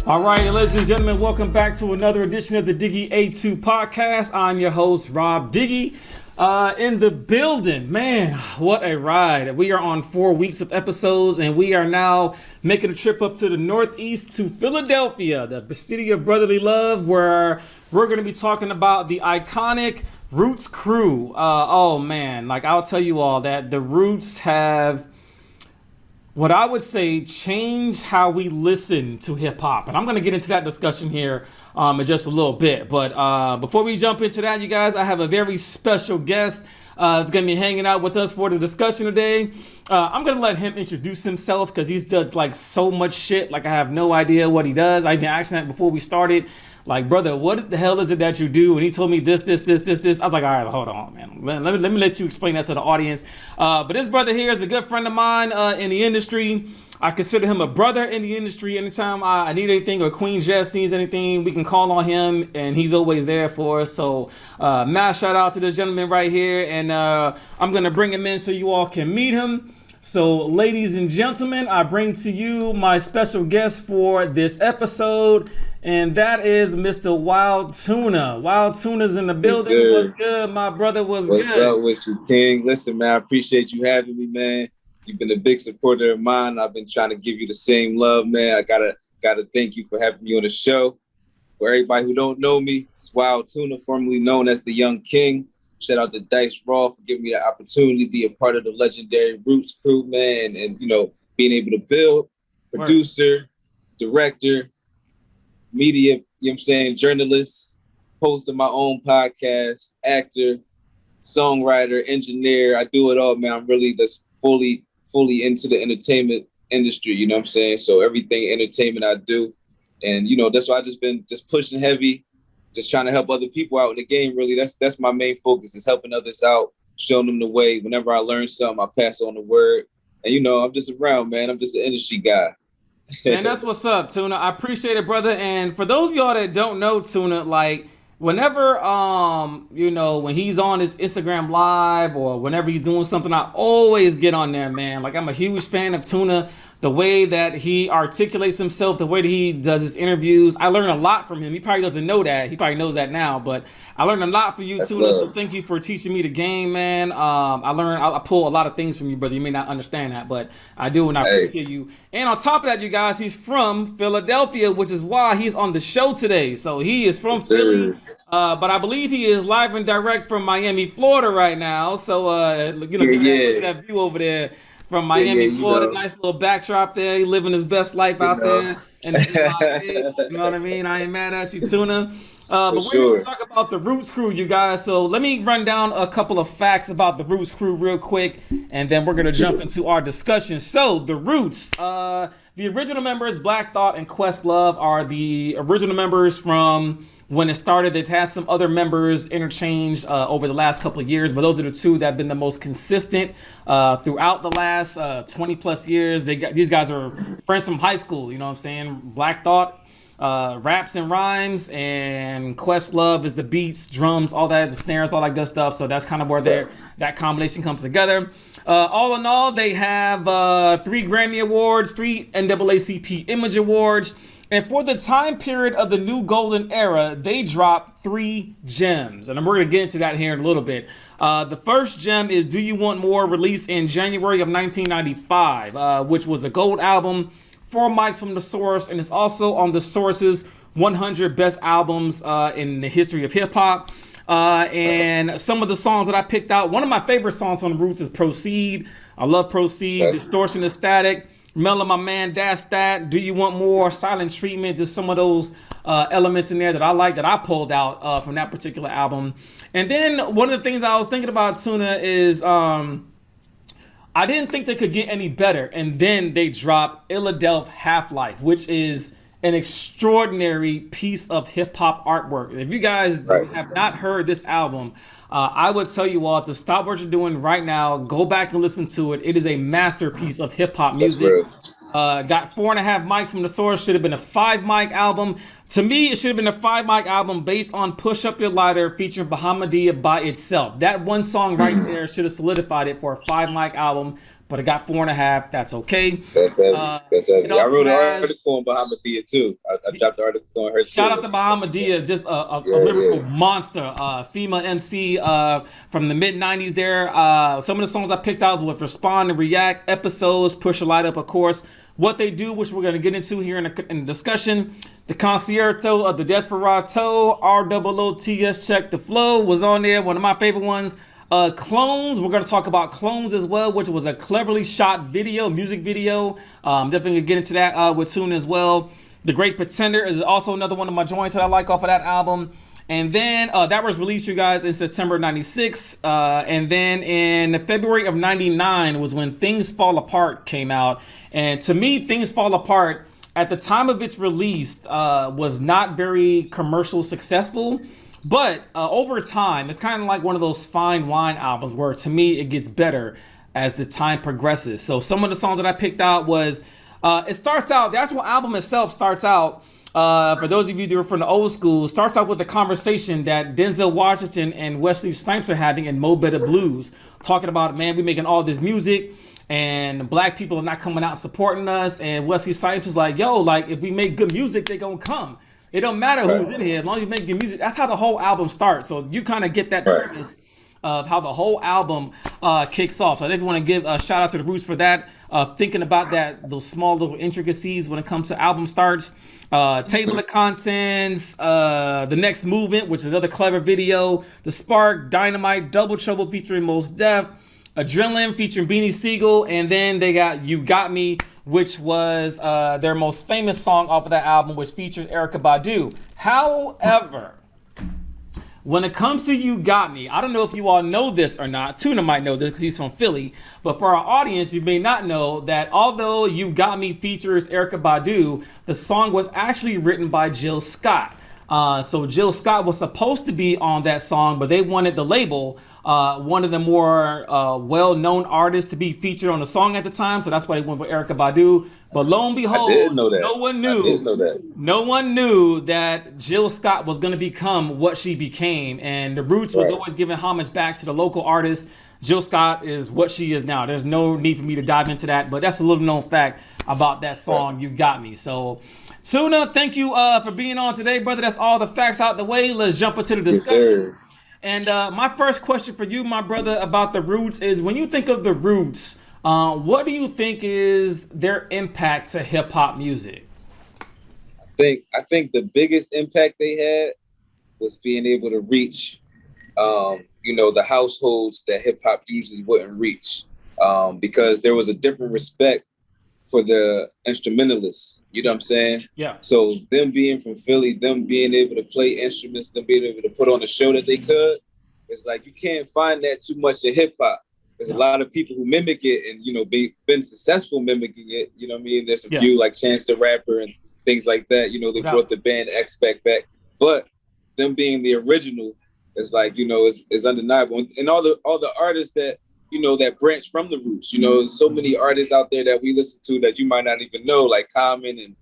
All right, ladies and gentlemen, welcome back to another edition of the Diggy A2 podcast. I'm your host, Rob Diggy. In the building, man, what a ride. We are on 4 weeks of episodes, and we are now making a trip up to the Northeast to Philadelphia, the city of brotherly love, where we're going to be talking about the iconic Roots crew. Oh, man, like I'll tell you all that the Roots have, what I would say, changed how we listen to hip hop. And I'm going to get into that discussion here in just a little bit. But before we jump into that, you guys, I have a very special guest that's going to be hanging out with us for the discussion today. I'm going to let him introduce himself because he's done like so much shit. Like I have no idea what he does. I even asked him that before we started. Like, brother, what the hell is it that you do? And he told me this. I was like, all right, hold on, man. Let me let you explain that to the audience. But this brother here is a good friend of mine in the industry. I consider him a brother in the industry. Anytime I need anything or Queen Jess needs anything, we can call on him, and he's always there for us. So, mass shout out to this gentleman right here. And I'm going to bring him in so you all can meet him. So, ladies and gentlemen, I bring to you my special guest for this episode, and that is Mr. Wild Tuna. Wild Tuna's in the building. What's good, my brother? What's good? What's up with you, King? Listen, man, I appreciate you having me, man. You've been a big supporter of mine. I've been trying to give you the same love, man. I gotta thank you for having me on the show. For everybody who don't know me, it's Wild Tuna, formerly known as the Young King. Shout out to Dice Raw for giving me the opportunity to be a part of the legendary Roots crew, man, and being able to build, producer, director, media, journalist, host of my own podcast, actor, songwriter, engineer. I do it all, man. I'm really just fully into the entertainment industry, you know what I'm saying? So everything entertainment I do. And, that's why I just been pushing heavy, just trying to help other people out in the game, really. That's my main focus, is helping others out, showing them the way. Whenever I learn something, I pass on the word. And, I'm just around, man. I'm just an industry guy. Man, that's what's up, Tuna. I appreciate it, brother. And for those of y'all that don't know Tuna, like, whenever, when he's on his Instagram live or whenever he's doing something, I always get on there, man. Like, I'm a huge fan of Tuna. The way that he articulates himself, the way that he does his interviews, I learn a lot from him. He probably doesn't know that. He probably knows that now, but I learned a lot from you, That's Tuna. love. So thank you for teaching me the game, man. I pull a lot of things from you, brother. You may not understand that, but I do, and I appreciate you. And on top of that, you guys, he's from Philadelphia, which is why he's on the show today. So he is from Philly. But I believe he is live and direct from Miami, Florida right now. So, look at that view over there from Miami, Florida. Nice little backdrop there. He living his best life out there. And you know what I mean? I ain't mad at you, Tuna. But we're going to talk about the Roots crew, you guys. So let me run down a couple of facts about the Roots crew real quick, and then we're going to jump into our discussion. So the Roots, the original members, Black Thought and Questlove, are the original members from when it started. They've had some other members interchanged over the last couple of years, but those are the two that have been the most consistent throughout the last 20 plus years. These guys are friends from high school, you know what I'm saying? Black Thought raps and rhymes, and Questlove is the beats, drums, all that, the snares, all that good stuff. So that's kind of where that combination comes together. All in all, they have 3 Grammy Awards, 3 NAACP Image Awards. And for the time period of the new golden era, they dropped 3 gems. And we're going to get into that here in a little bit. The first gem is Do You Want More, released in January of 1995, which was a gold album, 4 mics from The Source, and it's also on The Source's 100 Best Albums in the History of Hip Hop. And some of the songs that I picked out, one of my favorite songs from The Roots is Proceed. I love Proceed, Distortion and Static. Mellow My Man, That's That, Do You Want More, Silent Treatment, just some of those elements in there that I like, that I pulled out from that particular album. And then one of the things I was thinking about, Tuna, is I didn't think they could get any better. And then they dropped Illadelph Half-Life, which is an extraordinary piece of hip-hop artwork. If you guys have not heard this album, I would tell you all to stop what you're doing right now, go back and listen to it. It is a masterpiece of hip-hop music. Got 4.5 mics from the source. Should have been a 5 mic album. To me, it should have been a 5 mic album based on Push Up Your Lighter featuring Bahamadia by itself. That one song right there should have solidified it for a 5 mic album. But it got 4.5. That's okay. That's heavy. That's heavy. I wrote an article on Bahamadia too. I dropped the article on her. Shout out to Bahamadia, just a lyrical monster. FEMA MC from the mid '90s. There. Some of the songs I picked out with Respond and React, Episodes, Push a Light Up, of course. What They Do, which we're going to get into here in the discussion. The Concierto of the Desperado, ROOTS Check the Flow was on there. One of my favorite ones. Clones, we're going to talk about Clones as well, which was a cleverly shot video, music video. Definitely going to get into that with Tuna as well. The Great Pretender is also another one of my joints that I like off of that album. And then that was released, you guys, in September 96. And then in February of 99 was when Things Fall Apart came out. And to me, Things Fall Apart, at the time of its release, was not very commercial successful. But over time, it's kind of like one of those fine wine albums where, to me, it gets better as the time progresses. So some of the songs that I picked out was, it starts out, the actual album itself starts out, for those of you that are from the old school, starts out with a conversation that Denzel Washington and Wesley Snipes are having in Mo Better Blues, talking about, man, we making all this music and black people are not coming out supporting us. And Wesley Snipes is like, yo, like, if we make good music, they gonna come. It don't matter who's in here, as long as you make good music. That's how the whole album starts. So you kind of get that premise of how the whole album kicks off. So I definitely want to give a shout out to the Roots for that. Thinking about that, those small little intricacies when it comes to album starts. Table of Contents, The Next Movement, which is another clever video. The Spark, Dynamite, Double Trouble featuring Mos Def, Adrenaline featuring Beanie Siegel, and then they got You Got Me, which was their most famous song off of that album, which features Erykah Badu. However, when it comes to You Got Me, I don't know if you all know this or not. Tuna might know this because he's from Philly. But for our audience, you may not know that although You Got Me features Erykah Badu, the song was actually written by Jill Scott. So Jill Scott was supposed to be on that song, but they wanted the label, one of the more well-known artists to be featured on the song at the time. So that's why they went with Erykah Badu. But lo and behold, no one knew that Jill Scott was going to become what she became. And the Roots was always giving homage back to the local artists. Jill Scott is what she is now. There's no need for me to dive into that, but that's a little known fact about that song, You Got Me. So, Tuna, thank you for being on today, brother. That's all the facts out the way. Let's jump into the discussion. And my first question for you, my brother, about the Roots is, when you think of the Roots, what do you think is their impact to hip hop music? I think the biggest impact they had was being able to reach the households that hip hop usually wouldn't reach, because there was a different respect for the instrumentalists. You know what I'm saying? Yeah. So them being from Philly, them being able to play instruments, them being able to put on a show that they could, it's like you can't find that too much in hip hop. There's a lot of people who mimic it and, been successful mimicking it. You know what I mean? There's a few like Chance the Rapper and things like that. They brought the band X-Pac back. But them being the original, it's like, it's undeniable. And all the artists that, that branch from the Roots, there's so many artists out there that we listen to that you might not even know, like Common and,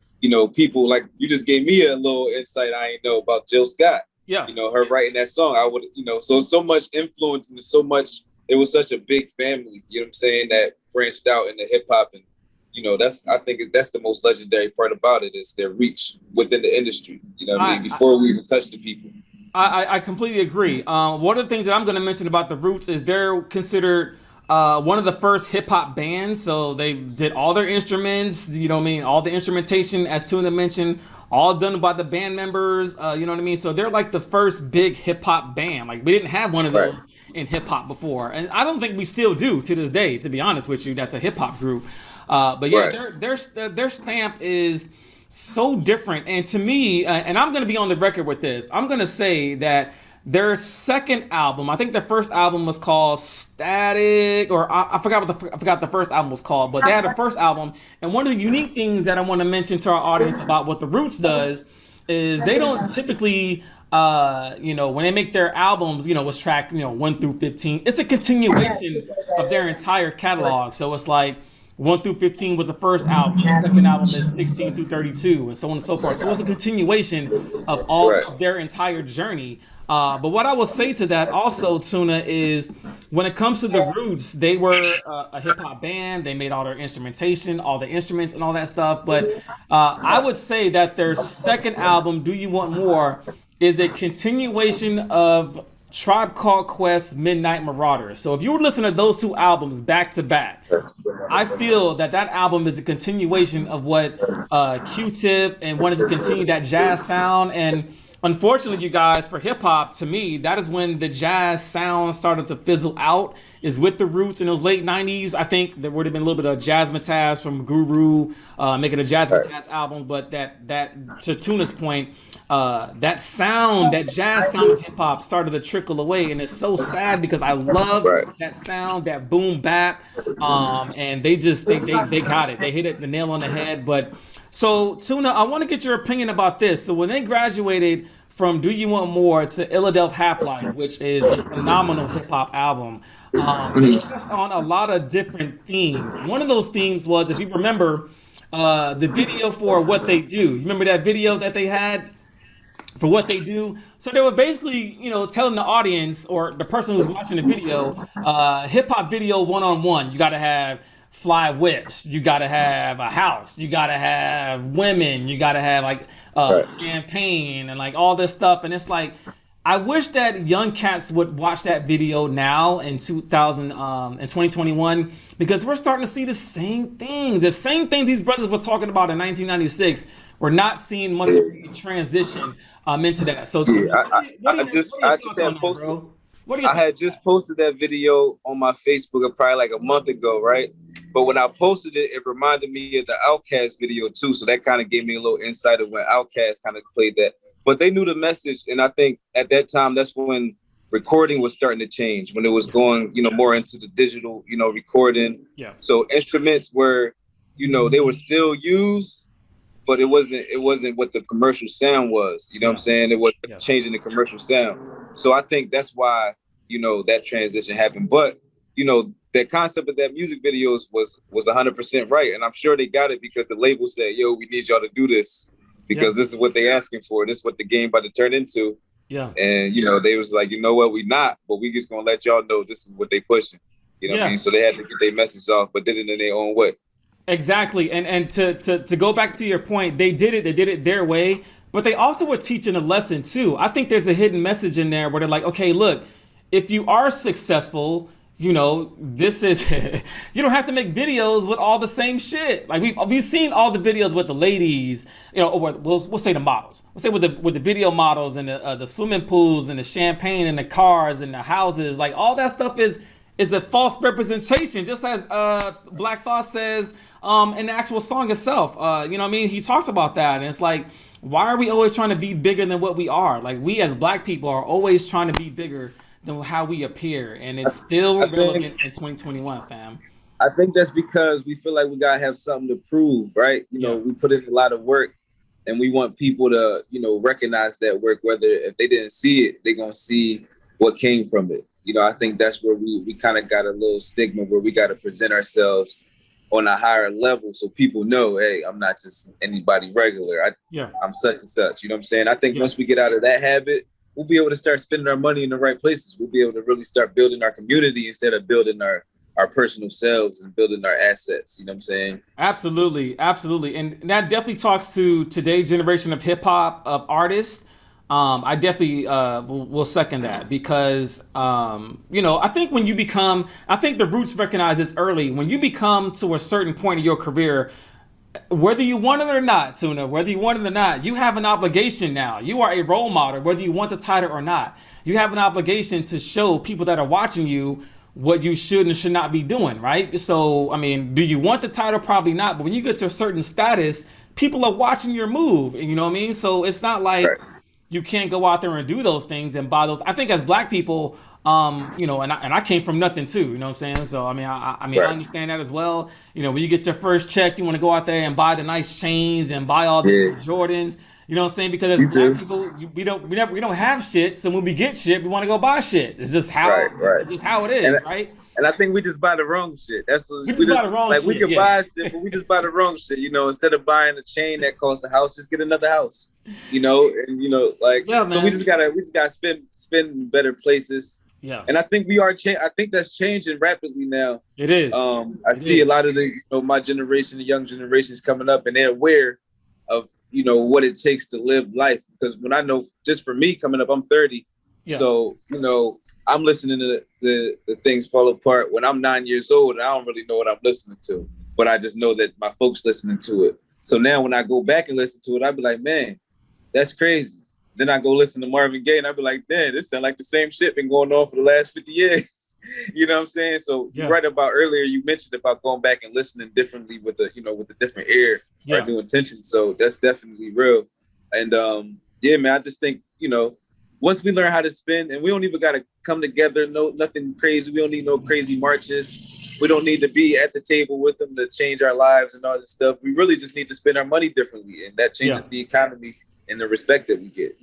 people like, you just gave me a little insight I didn't know about Jill Scott. Yeah. Her writing that song, I would, so much influence and so much, it was such a big family, you know what I'm saying, that branched out into hip hop. And, I think that's the most legendary part about it, is their reach within the industry, before we even touch the people. I completely agree. One of the things that I'm going to mention about the Roots is they're considered one of the first hip hop bands. So they did all their instruments, all the instrumentation, as Tuna mentioned, all done by the band members, So they're like the first big hip hop band. Like, we didn't have one of those in hip hop before. And I don't think we still do to this day, to be honest with you. That's a hip hop group. But yeah, their stamp is so different. And to me, and I'm going to be on the record with this, I'm going to say that their second album, I think their first album was called Static, or I forgot the first album was called, but they had a first album. And one of the unique things that I want to mention to our audience about what the Roots does is they don't typically, when they make their albums, was track, 1 through 15. It's a continuation of their entire catalog. So it's like, 1 through 15 was the first album. The second album is 16 through 32, and so on and so forth. So it's a continuation of all of their entire journey. But what I will say to that also, Tuna, is when it comes to the Roots, they were a hip hop band. They made all their instrumentation, all the instruments, and all that stuff. But I would say that their second album, Do You Want More, is a continuation of Tribe Called Quest, Midnight Marauders. So if you were listening to those two albums back to back, I feel that album is a continuation of what Q-Tip and wanted to continue that jazz sound. And unfortunately, you guys, for hip hop, to me, that is when the jazz sound started to fizzle out, is with the Roots in those late 90s. I think there would have been a little bit of Jazzmatazz from Guru making the Jazzmatazz albums, but that to Tuna's point, that sound, that jazz sound of hip hop started to trickle away, and it's so sad because I love that sound, that boom bap, and they got it. They hit it the nail on the head. But so Tuna, I want to get your opinion about this. So when they graduated from Do You Want More to Illadelph Half-Life, which is a phenomenal hip hop album, they touched on a lot of different themes. One of those themes was, if you remember, the video for What They Do. You remember that video that they had for What They Do? So they were basically, telling the audience or the person who's watching the video, hip hop video 1-on-1. You got to have fly whips, you got to have a house, you got to have women, you got to have champagne and like all this stuff. And it's like, I wish that young cats would watch that video now in 2021, because we're starting to see the same things. The same thing these brothers were talking about in 1996. We're not seeing much of a transition into that. So I had just posted that video on my Facebook probably like a month ago, right? But when I posted it, it reminded me of the Outkast video too. So that kind of gave me a little insight of when Outkast kind of played that. But they knew the message, and I think at that time, that's when recording was starting to change, when it was going, more into the digital, recording. Yeah. So instruments were, they were still used, but it wasn't what the commercial sound was. You know what I'm saying? It was changing the commercial sound. So I think that's why, that transition happened. But, that concept of that music videos was 100% right. And I'm sure they got it because the label said, yo, we need y'all to do this, because this is what they asking for. This is what the game about to turn into. Yeah. And, they was like, you know what, we not, but we just going to let y'all know this is what they pushing. You know what I mean? So they had to get their message off, but did it in their own way. Exactly. And to go back to your point, they did it their way, but they also were teaching a lesson too. I think there's a hidden message in there where they're like, okay, look, if you are successful, this is, you don't have to make videos with all the same shit. Like we've seen all the videos with the ladies, or we'll say the models. We'll say with the video models and the swimming pools and the champagne and the cars and the houses. Like all that stuff is a false representation, just as Black Thought says in the actual song itself. You know what I mean? He talks about that, and it's like, why are we always trying to be bigger than what we are? Like we as Black people are always trying to be bigger than how we appear, and it's still relevant in 2021, fam. I think that's because we feel like we gotta have something to prove, right? We put in a lot of work, and we want people to, recognize that work. Whether if they didn't see it, they're gonna see what came from it. I think that's where we kind of got a little stigma where we got to present ourselves on a higher level so people know, hey, I'm not just anybody regular. I'm such and such. You know what I'm saying? I think once we get out of that habit, we'll be able to start spending our money in the right places. We'll be able to really start building our community instead of building our personal selves and building our assets. You know what I'm saying? Absolutely. Absolutely. And that definitely talks to today's generation of hip hop, of artists. I definitely will second that because, I think when you become, I think the Roots recognize this early. When you become to a certain point in your career, whether you want it or not, Tuna, whether you want it or not, you have an obligation now. You are a role model, whether you want the title or not. You have an obligation to show people that are watching you what you should and should not be doing, right? So, I mean, do you want the title? Probably not. But when you get to a certain status, people are watching your move. You know what I mean? So it's not like you can't go out there and do those things and buy those. I think as Black people, and I came from nothing too, you know what I'm saying? So, I mean, I understand that as well. When you get your first check, you want to go out there and buy the nice chains and buy all the Jordans, you know what I'm saying? Because as Black people, we don't have shit. So when we get shit, we want to go buy shit. It's just how, it's just how it is, right? And I think we just buy the wrong shit. We just buy the wrong shit. We can buy shit, but we just buy the wrong shit. Instead of buying a chain that costs a house, just get another house. So we just gotta spend better places. Yeah. And I think I think that's changing rapidly now. It is. I see a lot of the my generation, the young generations coming up, and they're aware of what it takes to live life. Because when I know, just for me coming up, I'm 30. Yeah. So I'm listening to the things fall apart when I'm 9 years old, and I don't really know what I'm listening to, but I just know that my folks listening to it. So now when I go back and listen to it, I'll be like, man, that's crazy. Then I go listen to Marvin Gaye, and I'll be like, man, this sounds like the same shit been going on for the last 50 years. You know what I'm saying? So you're right about earlier, you mentioned about going back and listening differently with the different ear or new intention. So that's definitely real. And man, I just think, once we learn how to spin, and we don't even got to come together, nothing crazy. We don't need no crazy marches. We don't need to be at the table with them to change our lives and all this stuff. We really just need to spend our money differently, and that changes the economy and the respect that we get,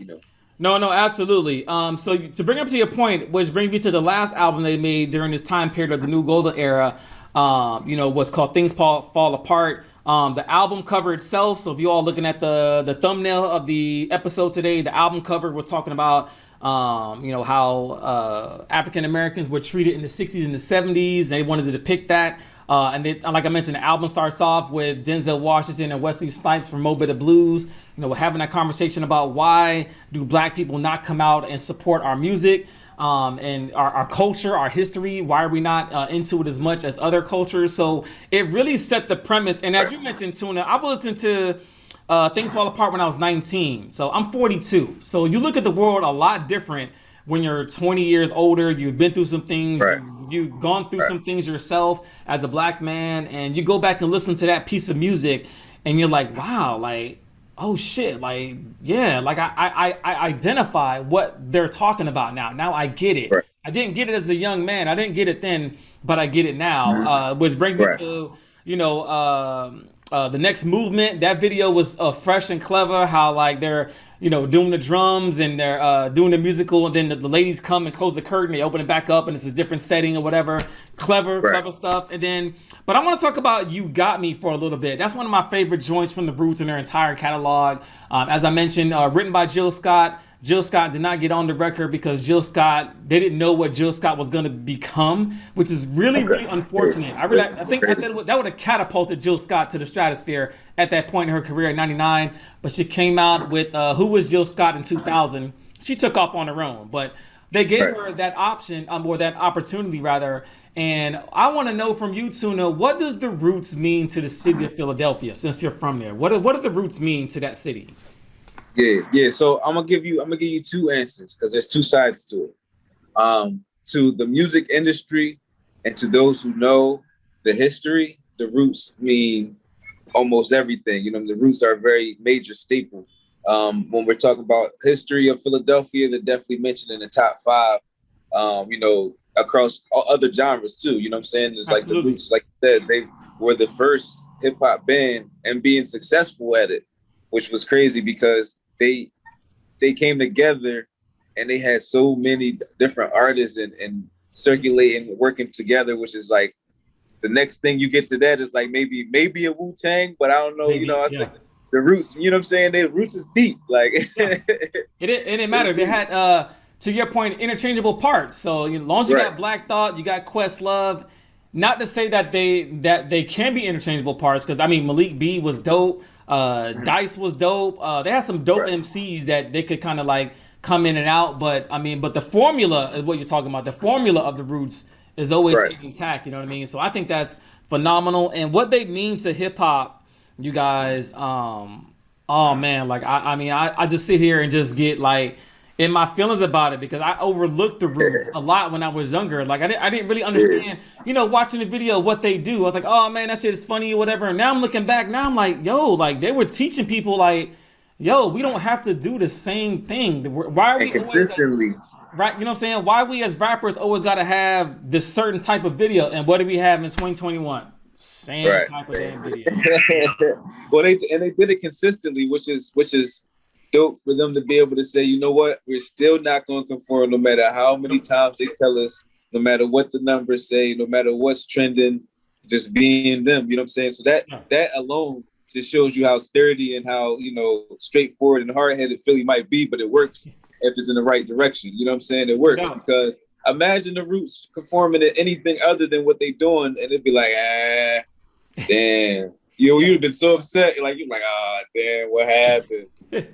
No, absolutely. So to bring up to your point, which brings me to the last album they made during this time period of the New Golden Era, what's called Things Fall Apart. The album cover itself, so if you all looking at the thumbnail of the episode today, the album cover was talking about how African Americans were treated in the 60s and the 70s. They wanted to depict that. And then, like I mentioned, the album starts off with Denzel Washington and Wesley Snipes from Mo Better Blues. We're having that conversation about why do Black people not come out and support our music and our culture, our history. Why are we not into it as much as other cultures? So it really set the premise. And as you mentioned, Tuna, I was listening to Things Fall Apart when I was 19. So I'm 42. So you look at the world a lot different when you're 20 years older. You've been through some things. Right. You've gone through some things yourself as a Black man, and you go back and listen to that piece of music, and you're like, wow, like, oh shit, like, yeah, like I identify what they're talking about now. Now I get it. Right. I didn't get it as a young man. I didn't get it then, but I get it now. Which brings me to, the next movement. That video was fresh and clever. How like they're doing the drums and they're doing the musical, and then the ladies come and close the curtain. They open it back up, and it's a different setting or whatever. Clever stuff. And then, but I want to talk about "You Got Me" for a little bit. That's one of my favorite joints from the Roots in their entire catalog. As I mentioned, written by Jill Scott. Jill Scott did not get on the record because they didn't know what Jill Scott was going to become, which is really unfortunate. I think that would have catapulted Jill Scott to the stratosphere at that point in her career in '99. But she came out with Who Was Jill Scott in 2000. She took off on her own, but they gave her that option, or that opportunity rather. And I want to know from you, Tuna, what does the Roots mean to the city of Philadelphia? Since you're from there, what do the Roots mean to that city? Yeah. So I'm gonna give you two answers because there's two sides to it. To the music industry and to those who know the history, the Roots mean almost everything. The Roots are a very major staple. When we're talking about history of Philadelphia, they're definitely mentioned in the top 5. Across all other genres too. You know what I'm saying? It's like the Roots, like you said, they were the first hip hop band and being successful at it, which was crazy because they came together and they had so many different artists and circulating, working together, which is like the next thing you get to that is like maybe a Wu-Tang, but I don't know, I think the Roots, you know what I'm saying? The Roots is deep. Like it didn't matter. They had to your point, interchangeable parts. So as long as you got Black Thought, you got Questlove. Not to say that they can be interchangeable parts, because I mean Malik B was dope. Dice was dope. They had some dope MCs that they could kind of like come in and out, but the formula is what you're talking about. The formula of the Roots is always intact, you know what I mean? So I think that's phenomenal. And what they mean to hip hop, you guys, oh man, like I just sit here and just get like in my feelings about it, because I overlooked the Roots a lot when I was younger. Like I didn't really understand, watching the video, what they do. I was like, oh man, that shit is funny or whatever. And now I'm looking back, now I'm like, yo, like they were teaching people like, yo, we don't have to do the same thing. Why are we consistently? Right, you know what I'm saying? Why we as rappers always got to have this certain type of video, and what do we have in 2021? Same type of damn video. Well, they did it consistently, which is dope for them to be able to say, you know what, we're still not going to conform no matter how many times they tell us, no matter what the numbers say, no matter what's trending, just being them. You know what I'm saying? So that alone just shows you how sturdy and how, you know, straightforward and hard-headed Philly might be, but it works if it's in the right direction. You know what I'm saying? It works because imagine the Roots conforming to anything other than what they doing, and it'd be like, damn. You'd have been so upset. Like, you're like, damn, what happened?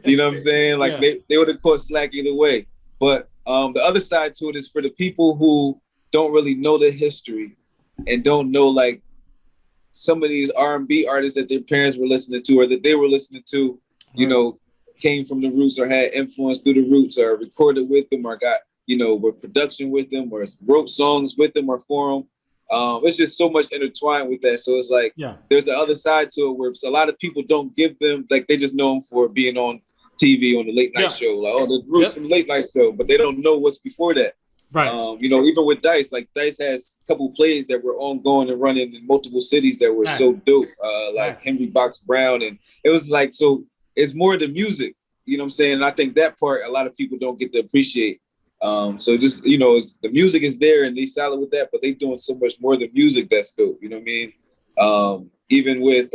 You know what I'm saying? Like, they would have caught slack either way. But the other side to it is for the people who don't really know the history and don't know, like, some of these R&B artists that their parents were listening to or that they were listening to, you know, came from the Roots or had influence through the Roots or recorded with them or got, you know, were production with them or wrote songs with them or for them. It's just so much intertwined with that. So it's like, there's the other side to it where a lot of people don't give them, like, they just know them for being on TV on the late night show. Like, oh, the Roots from the late night show, but they don't know what's before that. Right. You know, even with Dice, like Dice has a couple plays that were ongoing and running in multiple cities that were so dope, like Henry Box Brown. And it was like, so it's more the music, you know what I'm saying? And I think that part, a lot of people don't get to appreciate. So just, you know, the music is there and they solid with that, but they doing so much more than music that's dope, you know what I mean? Even with,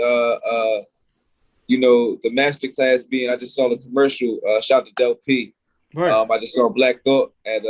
you know, the masterclass being, I just saw the commercial, shout out to Del P. Right. I just saw Black Thought at,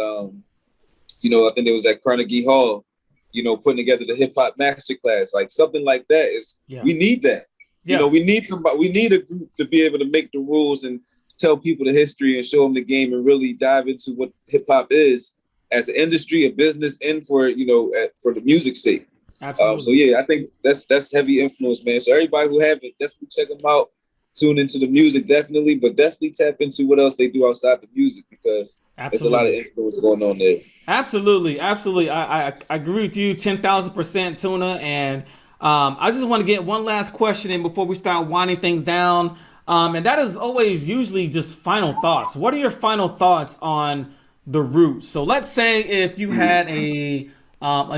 you know, I think it was at Carnegie Hall, you know, putting together the hip hop masterclass. Like something like that is, we need that. You know, we need somebody, we need a group to be able to make the rules and tell people the history and show them the game and really dive into what hip hop is as an industry, a business, and for, you know, for the music's sake. Absolutely. So yeah, I think that's heavy influence, man. So everybody who haven't, definitely check them out. Tune into the music, definitely, but definitely tap into what else they do outside the music because there's a lot of influence going on there. Absolutely. I agree with you 10,000%, Tuna. And I just want to get one last question in before we start winding things down. And that is always usually just final thoughts. What are your final thoughts on the Roots? So let's say if you had a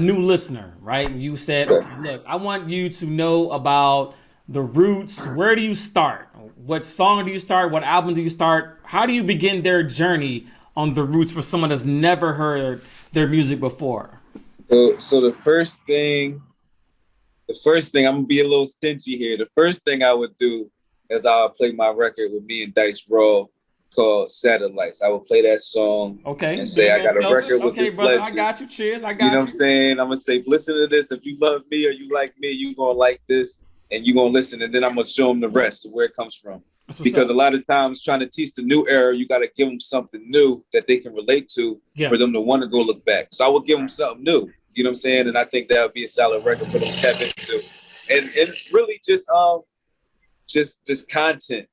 new listener, right? And you said, okay, look, I want you to know about the Roots. Where do you start? What song do you start? What album do you start? How do you begin their journey on the Roots for someone that's never heard their music before? So the first thing, I'm gonna be a little stingy here. The first thing I would do is I'll play my record with me and Dice Raw called Satellites. I will play that song and say I got a record with this brother, legend. I got you. Cheers. I got you. You know what I'm saying? I'm gonna say, listen to this. If you love me or you like me, you gonna like this and you gonna listen. And then I'm gonna show them the rest of where it comes from. Because a lot of times trying to teach the new era, you got to give them something new that they can relate to for them to want to go look back. So I would give them something new. You know what I'm saying? And I think that would be a solid record for them to tap into. And really just content.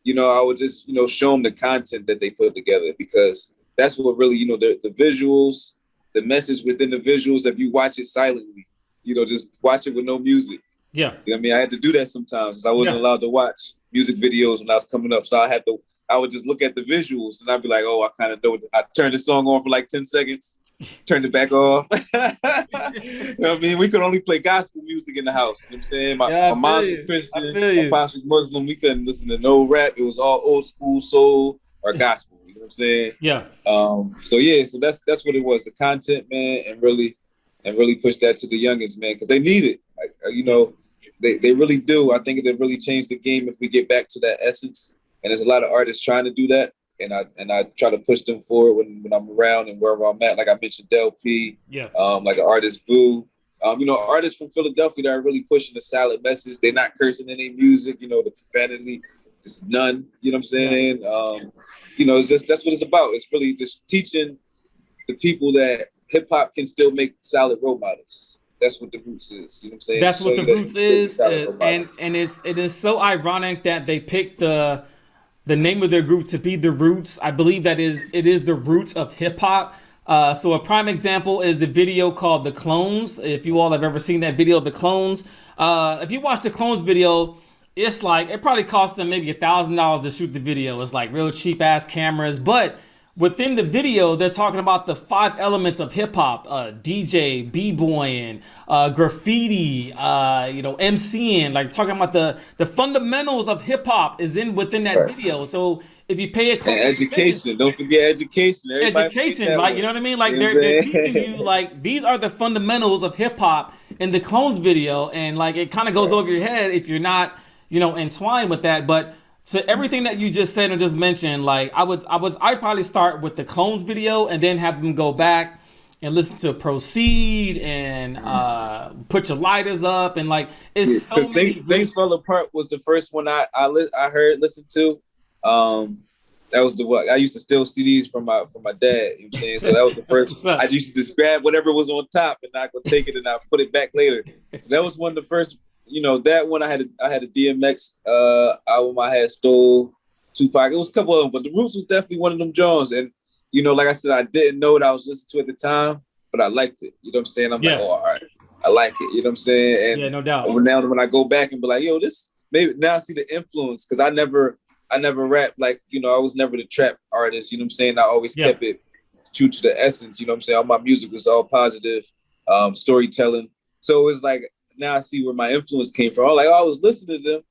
You know, I would just, you know, show them the content that they put together because that's what really, you know, the visuals, the message within the visuals, if you watch it silently, you know, just watch it with no music. Yeah. You know what I mean? I had to do that sometimes because I wasn't allowed to watch music videos when I was coming up. So I would just look at the visuals and I'd be like, oh, I kind of know. I turned the song on for like 10 seconds, turned it back off. You know what I mean? We could only play gospel music in the house. You know what I'm saying? My mom was Christian, my pops was Muslim. We couldn't listen to no rap. It was all old school soul or gospel. You know what I'm saying? Yeah. So that's what it was. The content, man, and really push that to the youngins, man, because they need it. You know, they really do. I think it really changed the game if we get back to that essence. And there's a lot of artists trying to do that. And I try to push them forward when I'm around and wherever I'm at. Like I mentioned, Del P, like an artist Vu. You know, artists from Philadelphia that are really pushing a solid message. They're not cursing in their music, you know, the profanity, just none. You know what I'm saying? You know, it's just that's what it's about. It's really just teaching the people that hip hop can still make solid role models. That's what the Roots is. You know what I'm saying? That's what the Roots is. And it is so ironic that they picked the name of their group to be the Roots. I believe that it is the roots of hip hop. So a prime example is the video called The Clones. If you all have ever seen that video of The Clones, if you watch The Clones video, it's like, it probably cost them maybe $1,000 to shoot the video. It's like real cheap ass cameras. But within the video, they're talking about the 5 elements of hip hop: DJ, b-boying, graffiti, MCing, like talking about the fundamentals of hip hop is within that video. So if you pay a close education, don't forget education. Education, like, you know what I mean? Like, they're teaching you, like, these are the fundamentals of hip hop in the Clones video, and like it kind of goes over your head if you're not, entwined with that. But to everything that you just said and just mentioned, like I'd probably start with the Clones video and then have them go back and listen to Proceed and Put Your Lighters Up, and like it's so many. Things Fell Apart was the first one I listened to. That was the one I used to steal CDs from my dad. You know what I'm saying? So that was the first. I used to just grab whatever was on top and I could take it and I put it back later. So that was one of the first. That one I had a DMX album. I had stole Tupac. It was a couple of them, but the Roots was definitely one of them Jones. And like I said, I didn't know what I was listening to at the time, but I liked it. You know what I'm saying? I'm like, oh, all right, I like it. You know what I'm saying? And yeah, no doubt. Now when I go back and be like, yo, this maybe now I see the influence, because I never rapped like, I was never the trap artist. You know what I'm saying? I always kept it true to the essence. You know what I'm saying? All my music was all positive storytelling. So it's like, now I see where my influence came from. I'm like, I was listening to them,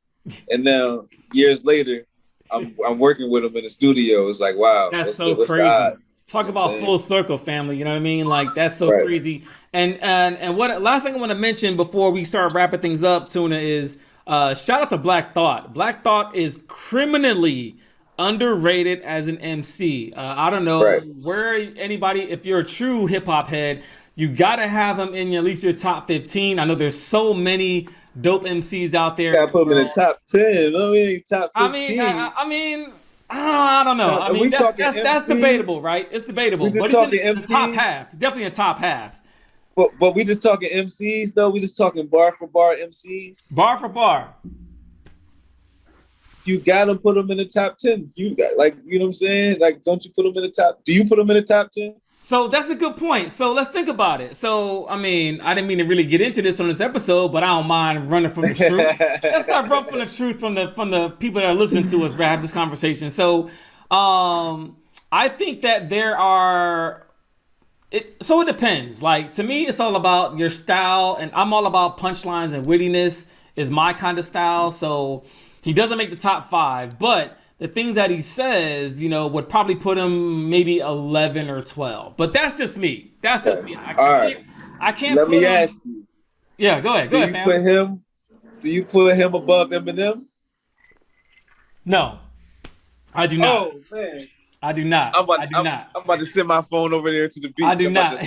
and now years later, I'm working with them in the studio. It's like, wow, that's so crazy. Talk about full circle, family. You know what I mean? Like, that's so crazy. And what last thing I want to mention before we start wrapping things up, Tuna, is shout out to Black Thought. Black Thought is criminally underrated as an MC. I don't know where anybody, if you're a true hip hop head, you gotta have him in at least your top 15. I know there's so many dope MCs out there. Gotta put him in the top 10. Top 15. I don't know. I mean, that's debatable, right? It's debatable. But he's in the top half. Definitely in the top half. But we just talking MCs though. We just talking bar for bar MCs. Bar for bar. You gotta put them in the top 10. You know what I'm saying? Like, don't you put them in the top? Do you put them in the top 10? So that's a good point. So let's think about it. So, I mean, I didn't mean to really get into this on this episode, but I don't mind running from the truth. Let's not run from the truth from the people that are listening to us have this conversation. So, I think that it depends. Like, to me, it's all about your style, and I'm all about punchlines and wittiness is my kind of style. So he doesn't make the top 5, but the things that he says, would probably put him maybe 11 or 12. But that's just me. That's just me. I can't. Let me ask you. Yeah, go ahead. Go ahead, fam. Do you put him above Eminem? No, I do not. Oh man, I do not. I'm about to send my phone over there to the beach. I do not.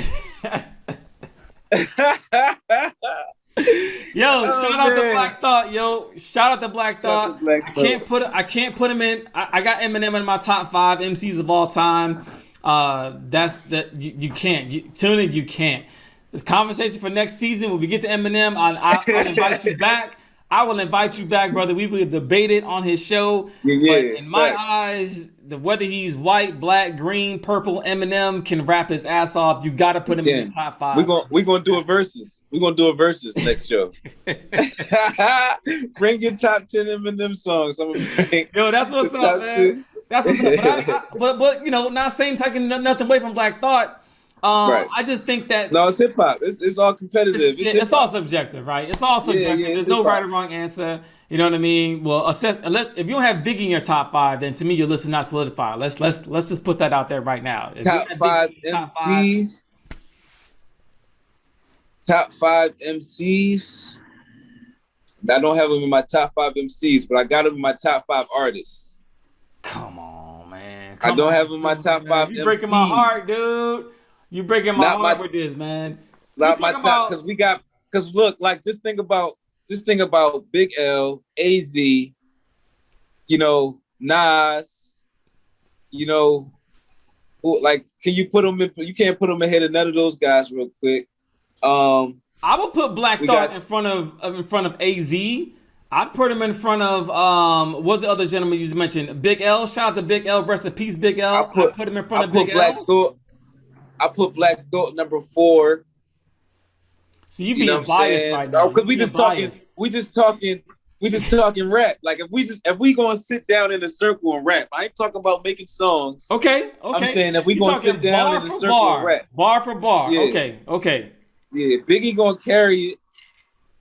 Yo, shout out to Black Thought. Yo, shout out to Black Thought. I can't put him in. I got Eminem in my top 5 MCs of all time. You can't. Tuna, you can't. This conversation for next season, when we get to Eminem, I'll invite you back. I will invite you back, brother. We will debate it on his show. But in my eyes, whether he's white, black, green, purple, Eminem can rap his ass off. You got to put him in the top 5. We're gonna do a versus. We're gonna do a versus next show. Bring your top 10 Eminem songs. Yo, that's what's up, man. That's what's up. But not saying taking nothing away from Black Thought. I just think that it's hip hop. It's all competitive. It's all subjective, right? It's all subjective. There's no right or wrong answer. You know what I mean? Well, unless if you don't have Biggie in your top 5, then to me your list is not solidified. Let's just put that out there right now. Top 5 MCs. Top 5 MCs. I don't have them in my top 5 MCs, but I got them in my top 5 artists. Come on, man. I don't have them in my top 5 MCs. You're breaking my heart, dude. You breaking my heart with this, man. Not my top, because look, like just think about Big L, AZ, Nas, like, can you put them in? You can't put them ahead of none of those guys real quick. I would put Black Thought in front of AZ. I'd put him in front of what's the other gentleman you just mentioned? Big L. Shout out to Big L. Rest in peace, Big L. I put him in front of Big L. I put Black Thought number 4. So you being biased right now. Because we just talking We just talking rap. Like if we gonna sit down in a circle and rap, I ain't talking about making songs. Okay. I'm saying if we gonna sit down in a circle and rap, bar for bar. Yeah. Okay. Yeah, Biggie gonna carry it.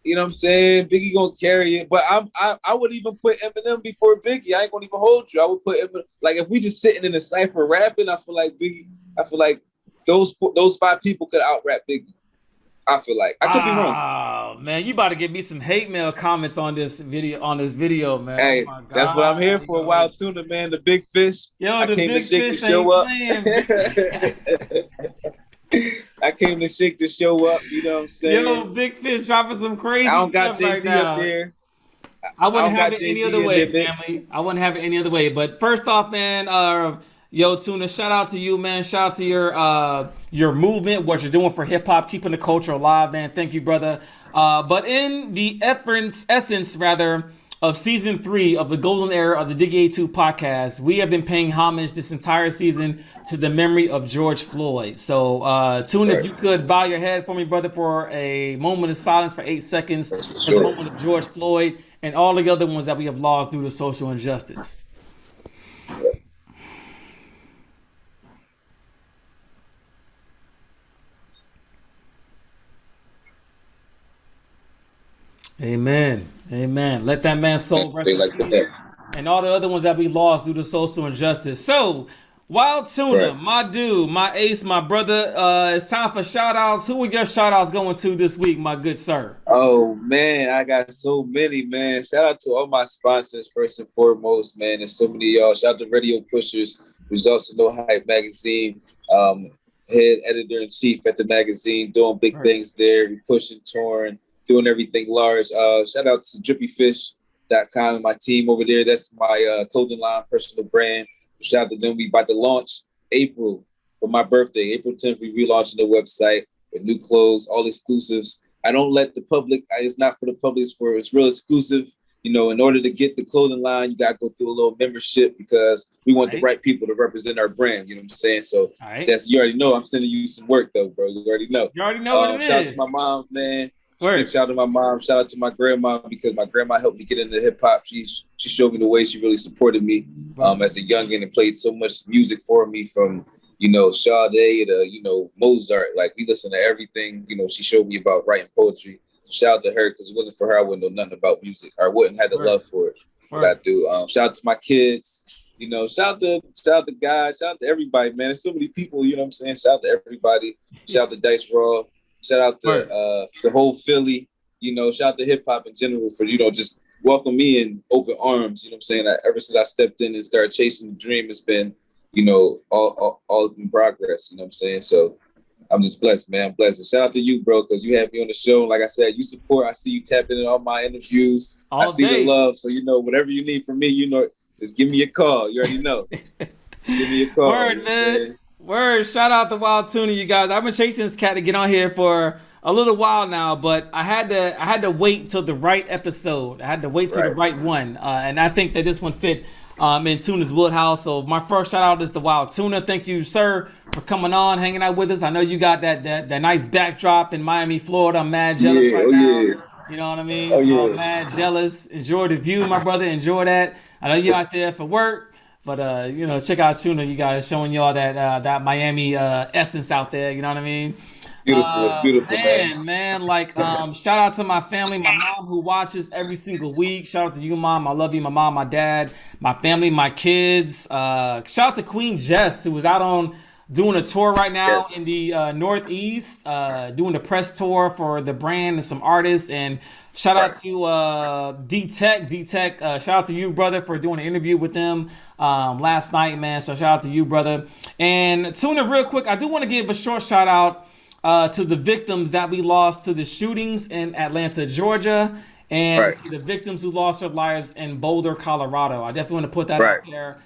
You know what I'm saying? Biggie gonna carry it, but I would even put Eminem before Biggie. I ain't gonna even hold you. I would put Eminem. Like if we just sitting in a cypher rapping, I feel like Biggie. I feel like those 5 people could out rap Biggie. I feel like I could be wrong. Oh man, you about to get me some hate mail comments on this video, man. Hey, oh that's what I'm here for. Wild Tuna, man, the big fish. Yo, the big fish ain't playing. I came to shake the show up. You know what I'm saying? Yo, big fish dropping some crazy. I don't got Jay-Z right up there. I wouldn't have it any other way, family. I wouldn't have it any other way. But first off, man, yo, Tuna, shout out to you, man. Shout out to your movement, what you're doing for hip hop, keeping the culture alive, man. Thank you, brother. But in the essence, of season 3 of the golden era of the Diggy A2 podcast, we have been paying homage this entire season to the memory of George Floyd. So, Tuna, if you could bow your head for me, brother, for a moment of silence for 8 seconds for the moment of George Floyd and all the other ones that we have lost due to social injustice. Amen. Let that man's soul rest in peace. And all the other ones that we lost due to social injustice. So, Wild Tuna, my dude, my ace, my brother, it's time for shout-outs. Who are your shout-outs going to this week, my good sir? Oh, man, I got so many, man. Shout out to all my sponsors, first and foremost, man. There's so many of y'all. Shout out to Radio Pushers, Results to No Hype Magazine, head editor-in-chief at the magazine, doing big things there. We pushing, touring, doing everything large. Shout out to drippyfish.com and my team over there. That's my clothing line, personal brand. Shout out to them. We about to launch April for my birthday. April 10th, we relaunching the website with new clothes, all exclusives. I don't let the public, it's not for the public, it's real exclusive. You know, in order to get the clothing line, you got to go through a little membership because we want the right people to represent our brand. You know what I'm saying? So that's, you already know I'm sending you some work though, bro. You already know. You already know what it shout is. Out to my moms, man. Shout out to my mom. Shout out to my grandma because my grandma helped me get into hip hop. She showed me the way. She really supported me as a youngin' and played so much music for me from, you know, Sade to, you know, Mozart. Like we listen to everything. You know, she showed me about writing poetry. Shout out to her because it wasn't for her, I wouldn't know nothing about music. I wouldn't have the love for it. But I do. Shout out to my kids. You know, shout out to guys. Shout out to everybody, man. There's so many people. You know what I'm saying? Shout out to everybody. Shout out to Dice Raw. Shout out to the whole Philly, you know, shout out to hip hop in general for, you know, just welcome me in open arms. You know what I'm saying? Ever since I stepped in and started chasing the dream, it's been, you know, all in progress. You know what I'm saying? So I'm just blessed, man. I'm blessed. And shout out to you, bro, because you had me on the show. Like I said, you support. I see you tapping in all my interviews. I see the love. So, you know, whatever you need from me, you know, just give me a call. You already know. Give me a call. Word, man. Word, shout out to Wild Tuna, you guys. I've been chasing this cat to get on here for a little while now, but I had to wait till the right episode. I had to wait till the right one, and I think that this one fit in Tuna's Woodhouse. So my first shout out is to Wild Tuna. Thank you, sir, for coming on, hanging out with us. I know you got that nice backdrop in Miami, Florida. I'm mad jealous right now. Yeah. You know what I mean? I'm mad jealous. Enjoy the view, my brother. Enjoy that. I know you're out there for work. But, you know, check out Tuna, you guys, showing y'all that Miami essence out there. You know what I mean? Beautiful. It's beautiful, man. Like, shout out to my family, my mom who watches every single week. Shout out to you, Mom. I love you, my mom, my dad, my family, my kids. Shout out to Queen Jess, who was out on doing a tour right now in the Northeast, doing the press tour for the brand and some artists. And shout out to D-Tech. D-Tech, shout out to you, brother, for doing an interview with them last night, man. So shout out to you, brother. And Tuna, real quick, I do want to give a short shout out to the victims that we lost to the shootings in Atlanta, Georgia, and the victims who lost their lives in Boulder, Colorado. I definitely want to put that out there.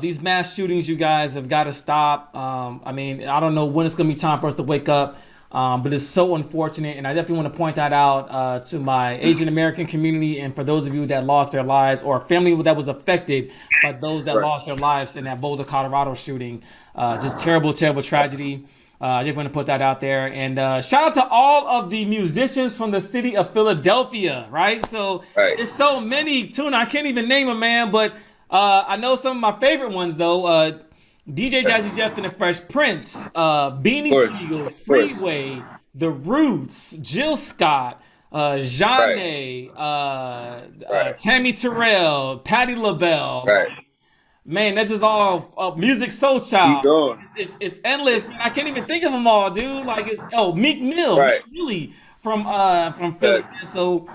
These mass shootings, you guys, have got to stop. I mean, I don't know when it's going to be time for us to wake up. But it's so unfortunate, and I definitely want to point that out to my Asian American community and for those of you that lost their lives or family that was affected by those that lost their lives in that Boulder, Colorado shooting. Just terrible, terrible tragedy. I just want to put that out there. And shout out to all of the musicians from the city of Philadelphia, right? So there's so many, Tuna. I can't even name them, man. But I know some of my favorite ones, though. DJ Jazzy Jeff and the Fresh Prince, Beanie Siegel, Freeway, The Roots, Jill Scott, Zhané, Tammy Terrell, Patti LaBelle. Man, that's just all Music Soul Child. It's endless. Man, I can't even think of them all, dude. Like Meek Mill, really from Philly. So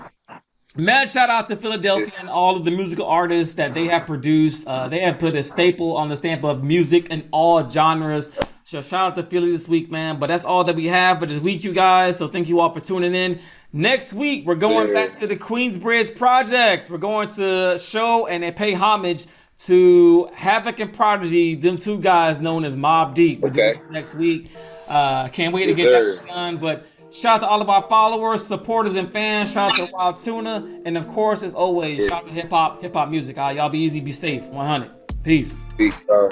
mad shout out to Philadelphia and all of the musical artists that they have produced. They have put a staple on the stamp of music in all genres. So shout out to Philly this week, man. But that's all that we have for this week, you guys. So thank you all for tuning in. Next week, we're going back to the Queensbridge Projects. We're going to show and pay homage to Havoc and Prodigy, them two guys known as Mobb Deep. We're doing it next week. Can't wait to get that done. But shout out to all of our followers, supporters, and fans. Shout out to Wild Tuna. And of course, as always, shout out to hip hop music. Y'all be easy, be safe. 100. Peace. Peace, bro.